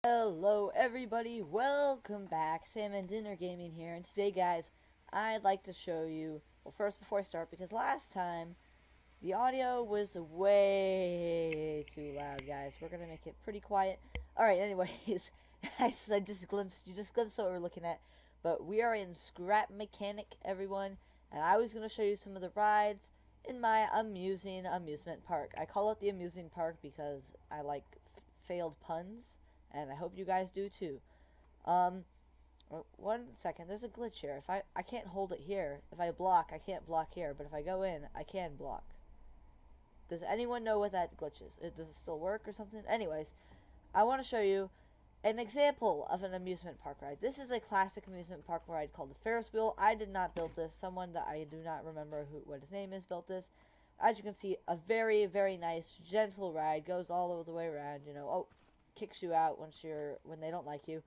Hello everybody, welcome back. Sam and Dinner Gaming here, and today guys, I'd like to show you, well first before I start, because last time the audio was way too loud guys, we're gonna make it pretty quiet. Alright, anyways, you just glimpsed what we're looking at, but we are in Scrap Mechanic everyone, and I was gonna show you some of the rides in my amusement park. I call it the amusing park because I like failed puns, and I hope you guys do too. 1 second, there's a glitch here. If I can't hold it here. If I block, I can't block here, but if I go in, I can block. Does anyone know what that glitch is? Does it still work or something? Anyways, I want to show you an example of an amusement park ride. This is a classic amusement park ride called the Ferris wheel. I did not build this. Someone that I do not remember what his name is built this. As you can see, a very, very nice, gentle ride. Goes all over the way around, you know. Oh, kicks you out when they don't like you.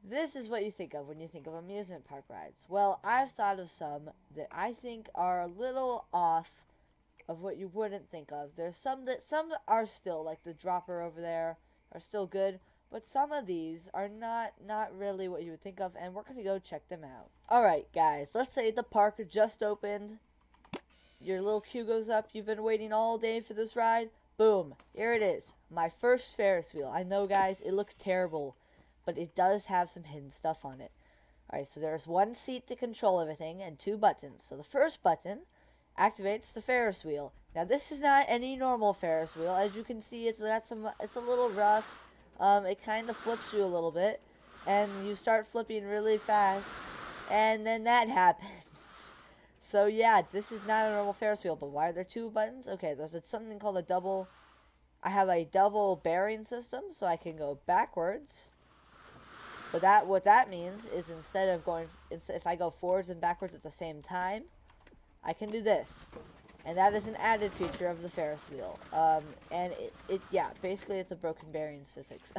This is what you think of when you think of amusement park rides. Well, I've thought of some that I think are a little off of what you wouldn't think of. There's some are still, like the dropper over there, are still good, but some of these are not really what you would think of, and we're gonna go check them out. Alright guys, let's say the park just opened. Your little queue goes up, you've been waiting all day for this ride. Boom, here it is, my first Ferris wheel. I know guys, it looks terrible, but it does have some hidden stuff on it. Alright, so there's one seat to control everything and two buttons. So the first button activates the Ferris wheel. Now this is not any normal Ferris wheel. As you can see, it's a little rough. It kind of flips you a little bit, and you start flipping really fast, and then that happens. So yeah, this is not a normal Ferris wheel, but why are there two buttons? Okay, there's something called a double. I have a double bearing system, so I can go backwards. But what that means is if I go forwards and backwards at the same time, I can do this. And that is an added feature of the Ferris wheel. And yeah, basically it's a broken bearings physics.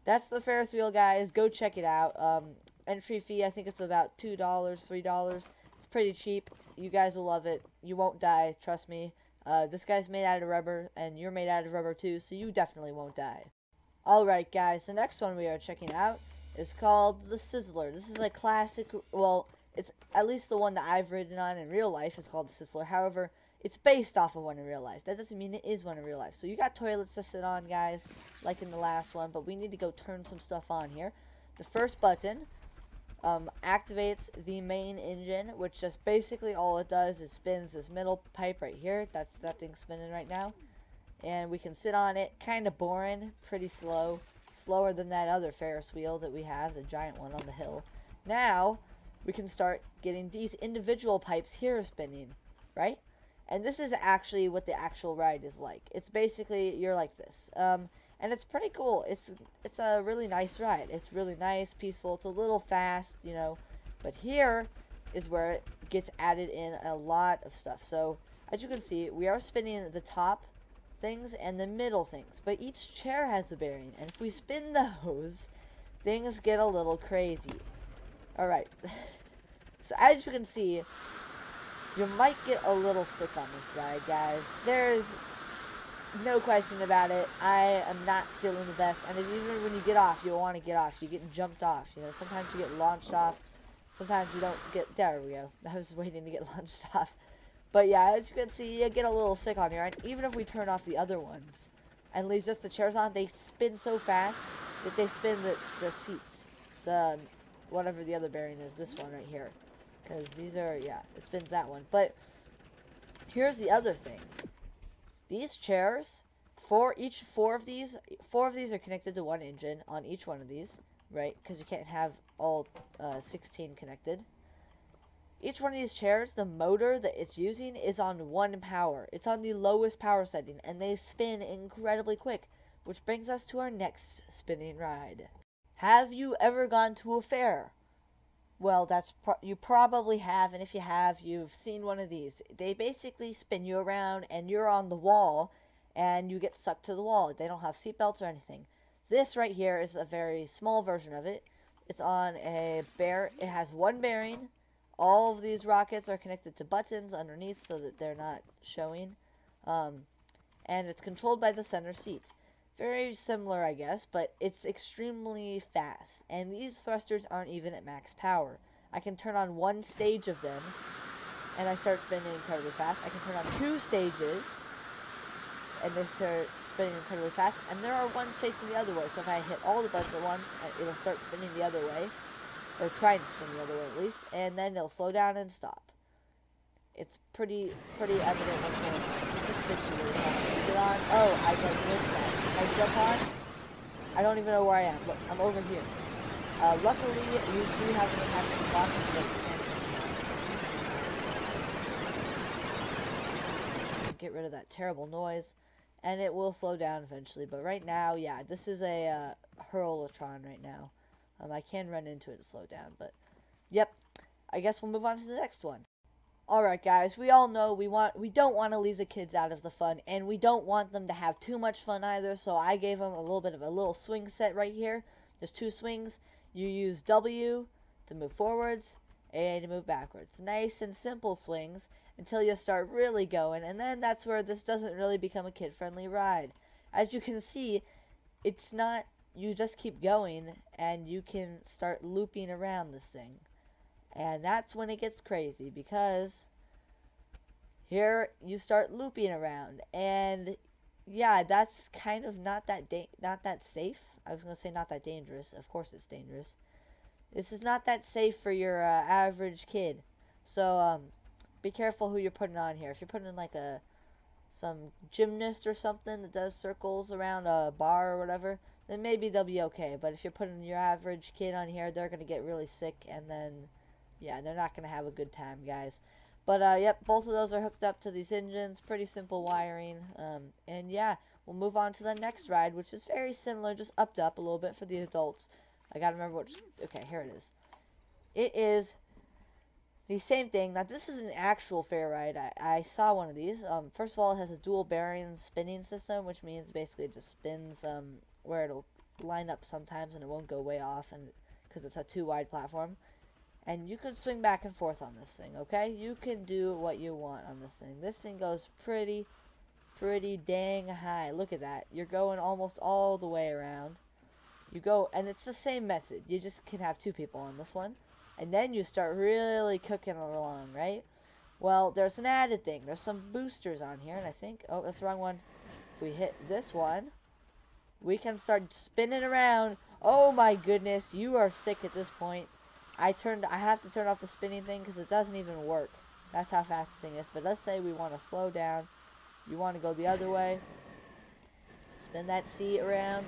That's the Ferris wheel, guys. Go check it out. Entry fee, I think it's about $2, $3. It's pretty cheap. You guys will love it. You won't die, trust me. This guy's made out of rubber, and you're made out of rubber too, so you definitely won't die. Alright, guys, the next one we are checking out is called the Sizzler. This is a classic, well, it's at least the one that I've ridden on in real life. It's called the Sizzler. However, it's based off of one in real life. That doesn't mean it is one in real life. So you got toilets to sit on, guys, like in the last one, but we need to go turn some stuff on here. The first button activates the main engine, which just basically all it does is spins this middle pipe right here. That's that thing spinning right now. And we can sit on it. Kind of boring, pretty slow. Slower than that other Ferris wheel that we have, the giant one on the hill. Now, we can start getting these individual pipes here spinning, right? And this is actually what the actual ride is like. It's basically, you're like this. And it's pretty cool. It's a really nice ride. It's really nice, peaceful. It's a little fast, you know. But here is where it gets added in a lot of stuff. So, as you can see, we are spinning the top things and the middle things. But each chair has a bearing. And if we spin those, things get a little crazy. Alright. So, as you can see, you might get a little sick on this ride, guys. There's no question about it. I am not feeling the best. And even when you get off, you'll want to get off. You're getting jumped off. You know, sometimes you get launched off. Sometimes you don't get... There we go. I was waiting to get launched off. But yeah, as you can see, you get a little sick on here. And even if we turn off the other ones and leave just the chairs on, they spin so fast that they spin the seats. The... whatever the other bearing is. This one right here. Because these are... yeah, it spins that one. But here's the other thing. These chairs, four of these are connected to one engine on each one of these, right? Because you can't have all 16 connected. Each one of these chairs, the motor that it's using is on 1 power. It's on the lowest power setting, and they spin incredibly quick, which brings us to our next spinning ride. Have you ever gone to a fair? Well, you probably have, and if you have, you've seen one of these. They basically spin you around, and you're on the wall, and you get sucked to the wall. They don't have seatbelts or anything. This right here is a very small version of it. It's on it has one bearing. All of these rockets are connected to buttons underneath so that they're not showing. And it's controlled by the center seat. Very similar, I guess, but it's extremely fast. And these thrusters aren't even at max power. I can turn on one stage of them, and I start spinning incredibly fast. I can turn on 2 stages, and they start spinning incredibly fast. And there are ones facing the other way, so if I hit all the buttons at once, it'll start spinning the other way, or trying to spin the other way at least, and then it'll slow down and stop. It's pretty evident what's going on. It just spins you really fast. You get on. Oh, I got glitched that. If I jump on, I don't even know where I am. Look, I'm over here. Luckily, you do have an attack in the box, so that you can get rid of that terrible noise, and it will slow down eventually. But right now, yeah, this is a Hurlatron right now. I can run into it to slow down, but yep. I guess we'll move on to the next one. Alright guys, we all know we don't want to leave the kids out of the fun, and we don't want them to have too much fun either, so I gave them a little bit of a little swing set right here. There's 2 swings. You use W to move forwards, A to move backwards. Nice and simple swings until you start really going, and then that's where this doesn't really become a kid-friendly ride. As you can see, it's not, you just keep going, and you can start looping around this thing. And that's when it gets crazy, because here you start looping around, and yeah, that's kind of not that safe. I was gonna say not that dangerous. Of course, it's dangerous. This is not that safe for your average kid. So be careful who you're putting on here. If you're putting in like some gymnast or something that does circles around a bar or whatever, then maybe they'll be okay. But if you're putting your average kid on here, they're gonna get really sick, and then yeah, they're not going to have a good time, guys. But, yep, both of those are hooked up to these engines. Pretty simple wiring. And, yeah, we'll move on to the next ride, which is very similar, just upped up a little bit for the adults. I got to remember what... Okay, here it is. It is the same thing. Now, this is an actual fair ride. I saw one of these. First of all, it has a dual bearing spinning system, which means basically it just spins where it'll line up sometimes and it won't go way off, and because it's a 2-wide platform. And you can swing back and forth on this thing, okay? You can do what you want on this thing. This thing goes pretty dang high. Look at that. You're going almost all the way around. You go, and it's the same method. You just can have 2 people on this one. And then you start really cooking along, right? Well, there's an added thing. There's some boosters on here, and I think... Oh, that's the wrong one. If we hit this one, we can start spinning around. Oh, my goodness. You are sick at this point. I have to turn off the spinning thing because it doesn't even work. That's how fast this thing is. But let's say we want to slow down. You want to go the other way. Spin that seat around.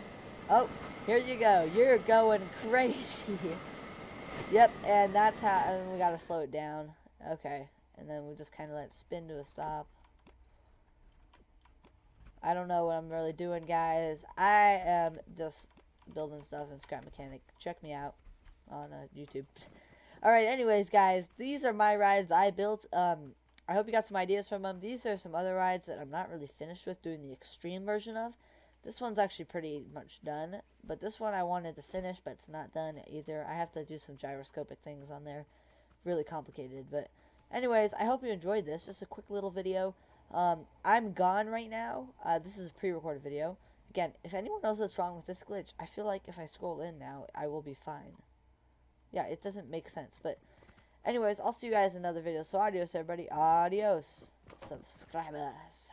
Oh, here you go. You're going crazy. Yep, and that's how, and we got to slow it down. Okay, and then we'll just kind of let it spin to a stop. I don't know what I'm really doing, guys. I am just building stuff in Scrap Mechanic. Check me out on YouTube. Alright, anyways, guys, these are my rides I built. I hope you got some ideas from them. These are some other rides that I'm not really finished with doing the extreme version of. This one's actually pretty much done, but this one I wanted to finish, but it's not done either. I have to do some gyroscopic things on there. Really complicated, but anyways, I hope you enjoyed this. Just a quick little video. I'm gone right now. This is a pre-recorded video. Again, if anyone knows what's wrong with this glitch, I feel like if I scroll in now, I will be fine. Yeah, it doesn't make sense. But anyways, I'll see you guys in another video. So adios, everybody. Adios, subscribers.